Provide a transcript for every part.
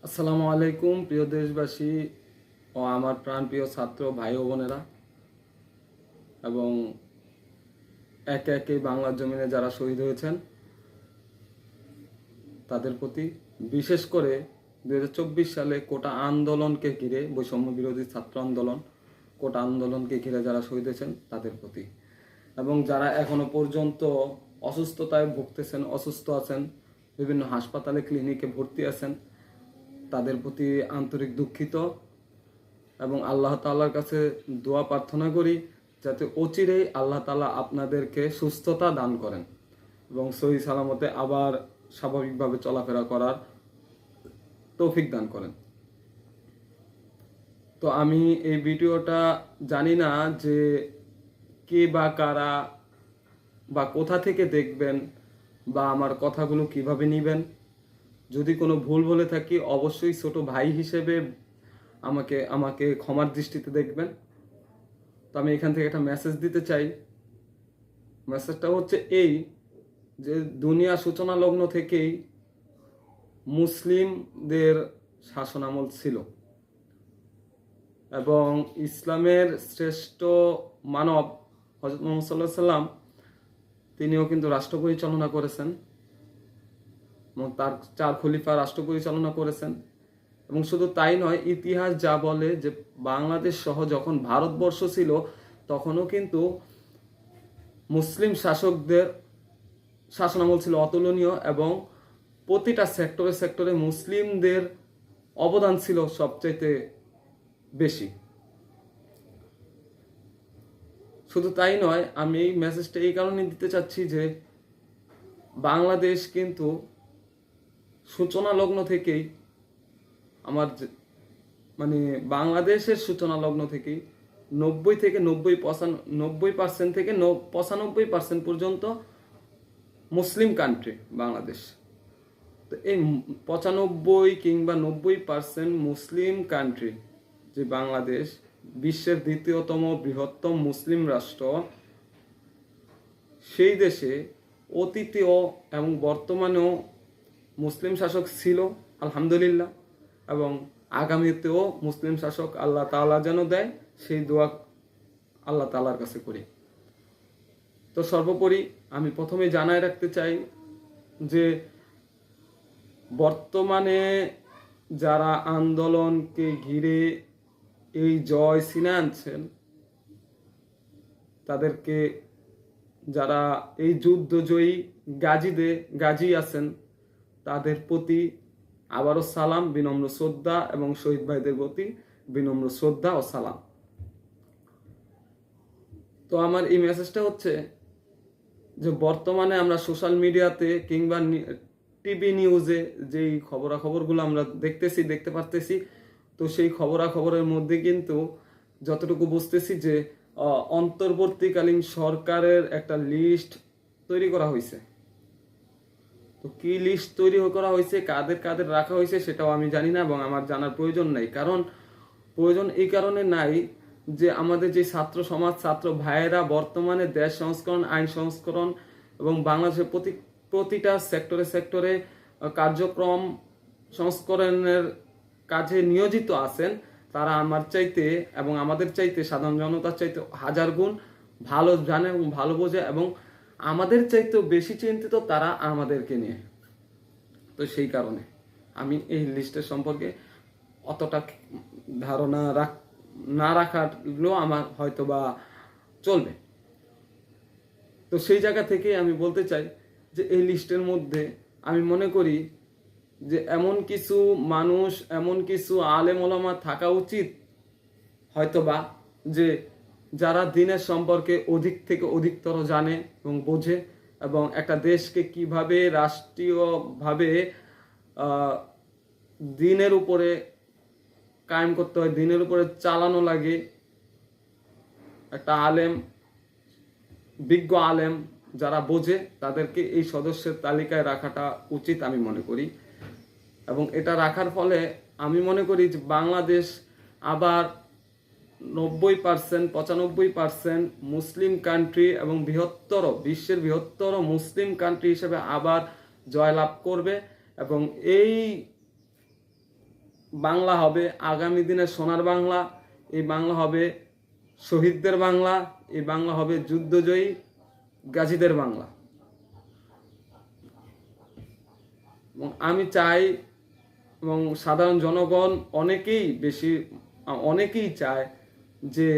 আসসালামু আলাইকুম প্রিয় দেশবাসী ও আমার প্রাণপ্রিয় ছাত্র ভাই ও বোনেরা এবং একে একে বাংলার জমিনে যারা শহীদ হয়েছেন তাদের প্রতি, বিশেষ করে 2024 সালে কোটা আন্দোলনকে ঘিরে, বৈষম্য বিরোধী ছাত্র আন্দোলন, কোটা আন্দোলনকে ঘিরে যারা শহীদ হয়েছেন তাদের প্রতি, এবং যারা এখনো পর্যন্ত অসুস্থতায় ভুগতেছেন, অসুস্থ আছেন, বিভিন্ন হাসপাতালে ক্লিনিকে ভর্তি আছেন, তাদের প্রতি আন্তরিক দুঃখিত এবং আল্লাহ তাআলার কাছে দোয়া প্রার্থনা করি যাতে অচিরেই আল্লাহ তাআলা আপনাদেরকে সুস্থতা দান করেন এবং সহি সালামতে আবার স্বাভাবিকভাবে চলাফেরা করার তৌফিক দান করেন। তো আমি এই ভিডিওটা জানি না যে কে বা কারা বা কোথা থেকে দেখবেন বা আমার কথাগুলো কিভাবে নেবেন। যদি কোনো ভুল বলে থাকি অবশ্যই ছোট ভাই হিসেবে আমাকে আমাকে ক্ষমার দৃষ্টিতে দেখবেন। তো আমি এখান থেকে একটা মেসেজ দিতে চাই। মেসেজটা হচ্ছে এই যে দুনিয়া সূচনা লগ্ন থেকেই মুসলিমদের শাসনামল ছিল এবং ইসলামের শ্রেষ্ঠ মানব হযরত মুহাম্মদ সাল্লাল্লাহু আলাইহি সাল্লাম তিনিও কিন্তু রাষ্ট্র পরিচালনা করেছেন এবং তার 4 খলিফা রাষ্ট্র পরিচালনা করেছেন। এবং শুধু তাই নয়, ইতিহাস যা বলে যে বাংলাদেশ সহ যখন ভারতবর্ষ ছিল তখনও কিন্তু মুসলিম শাসকদের শাসনামল ছিল অতুলনীয় এবং প্রতিটা সেক্টরে সেক্টরে মুসলিমদের অবদান ছিল সবচাইতে বেশি। শুধু তাই নয়, আমি এই মেসেজটা এই কারণে দিতে চাচ্ছি যে বাংলাদেশ কিন্তু সূচনা লগ্ন থেকেই মানে বাংলাদেশের সূচনা লগ্ন থেকেই 90 থেকে 90% থেকে 95% পর্যন্ত মুসলিম কান্ট্রি বাংলাদেশ। তো এই 95 কিংবা 90% মুসলিম কান্ট্রি যে বাংলাদেশ, বিশ্বের দ্বিতীয়তম বৃহত্তম মুসলিম রাষ্ট্র, সেই দেশে অতীতেও এবং বর্তমানেও মুসলিম শাসক ছিল আলহামদুলিল্লাহ, এবং আগামীতেও মুসলিম শাসক আল্লাহ তাআলা যেন দেয় সেই দোয়া আল্লাহ তাআলার কাছে করি। তো সর্বোপরি আমি প্রথমে জানায় রাখতে চাই যে বর্তমানে যারা আন্দোলনকে ঘিরে এই জয় ছিনে আনছেন, তাদেরকে, যারা এই যুদ্ধজয়ী গাজী আছেন, তাদের প্রতি আবারও সালাম, বিনম্র শ্রদ্ধা, এবং শহীদ ভাইদের প্রতি বিনম্র শ্রদ্ধা ও সালাম। তো আমার এই মেসেজটা হচ্ছে যে বর্তমানে আমরা সোশ্যাল মিডিয়াতে কিংবা টিভি নিউজে যেই খবরাখবরগুলো আমরা দেখতে পারতেছি, তো সেই খবরাখবরের মধ্যে কিন্তু যতটুকু বুঝতেছি যে অন্তর্বর্তীকালীন সরকারের একটা লিস্ট তৈরি করা হয়েছে। তো কি লিস্ট তৈরি করা হয়েছে, কাদের কাদের রাখা হয়েছে সেটাও আমি জানি না এবং আমার জানার প্রয়োজন নাই। কারণ প্রয়োজন এই কারণে নাই যে আমাদের যে ছাত্র সমাজ, ছাত্র ভাইয়েরা বর্তমানে দেশ সংস্করণ, আইন সংস্করণ এবং বাংলাদেশের প্রতিটা সেক্টরে সেক্টরে কার্যক্রম সংস্করণের কাজে নিয়োজিত আছেন। তারা আমার চাইতে এবং আমাদের চাইতে, সাধারণ জনতার চাইতে হাজার গুণ ভালো জানে এবং ভালো বোঝে, এবং আমাদের চাইতেও বেশি চিন্তিত তারা আমাদেরকে নিয়ে। তো সেই কারণে আমি এই লিস্টের সম্পর্কে অতটা ধারণা না রাখারও আমার হয়তো বা চলবে। তো সেই জায়গা থেকে আমি বলতে চাই যে এই লিস্টের মধ্যে আমি মনে করি যে এমন কিছু মানুষ, এমন কিছু আলেম ওলামা থাকা উচিত হয়তোবা, যে যারা দিনের সম্পর্কে অধিক থেকে অধিকতর জানে এবং বোঝে, এবং একটা দেশকে কিভাবে রাষ্ট্রীয়ভাবে দিনের উপরে কায়েম করতে হয়, দিনের উপরে চালানো লাগে, একটা আলেম, বিজ্ঞ আলেম যারা বোঝে তাদেরকে এই সদস্যের তালিকায় রাখাটা উচিত আমি মনে করি। এবং এটা রাখার ফলে আমি মনে করি যে বাংলাদেশ আবার 95% মুসলিম কান্ট্রি এবং বিশ্বের বৃহত্তর মুসলিম কান্ট্রি হিসেবে আবার জয়লাভ করবে। এবং এই বাংলা হবে আগামী দিনের সোনার বাংলা। এই বাংলা হবে শহীদদের বাংলা। এই বাংলা হবে যুদ্ধজয়ী গাজীদের বাংলা। এবং আমি চাই, এবং সাধারণ জনগণ অনেকেই চায় যে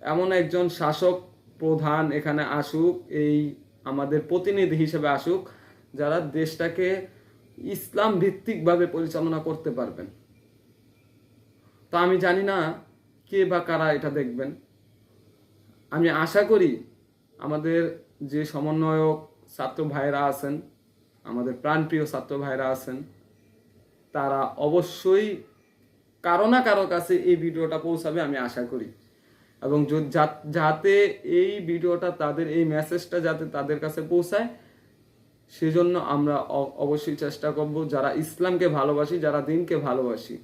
এমন একজন শাসক প্রধান এখানে আসুক, এই আমাদের প্রতিনিধি হিসেবে আসুক, যারা দেশটাকে ইসলাম ভিত্তিকভাবে পরিচালনা করতে পারবেন। তো আমি জানি না কে বা কারা এটা দেখবেন। আমি আশা করি আমাদের যে সমন্বয়ক ছাত্র ভাইরা আছেন, আমাদের প্রাণপ্রিয় ছাত্র ভাইরা আছেন, তারা অবশ্যই কারো না কারো কাছে এই ভিডিওটা পৌঁছাবে আমি আশা করি। এবং যাতে এই ভিডিওটা এই মেসেজটা যাতে তাদের কাছে পৌঁছায়, সেজন্য আমরা অবশ্যই চেষ্টা করব, যারা ইসলামকে ভালোবাসি, যারা দ্বীনকে ভালোবাসি।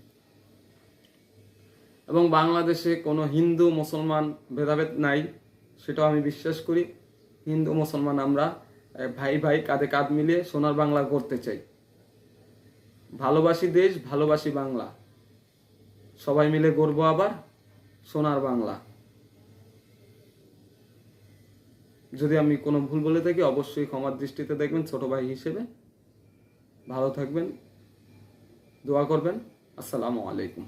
এবং বাংলাদেশে কোনো হিন্দু মুসলমান ভেদাভেদ নাই, সেটাও আমি বিশ্বাস করি। হিন্দু মুসলমান আমরা ভাই ভাই, কাঁধে কাঁধ মিলিয়ে সোনার বাংলা গড়তে চাই। ভালোবাসি দেশ, ভালোবাসি বাংলা, সবাই মিলে গড়বো আবার সোনার বাংলা। যদি আমি কোনো ভুল বলে থাকি অবশ্যই ক্ষমার দৃষ্টিতে দেখবেন ছোট ভাই হিসেবে। ভালো থাকবেন, দোয়া করবেন। আসসালামু আলাইকুম।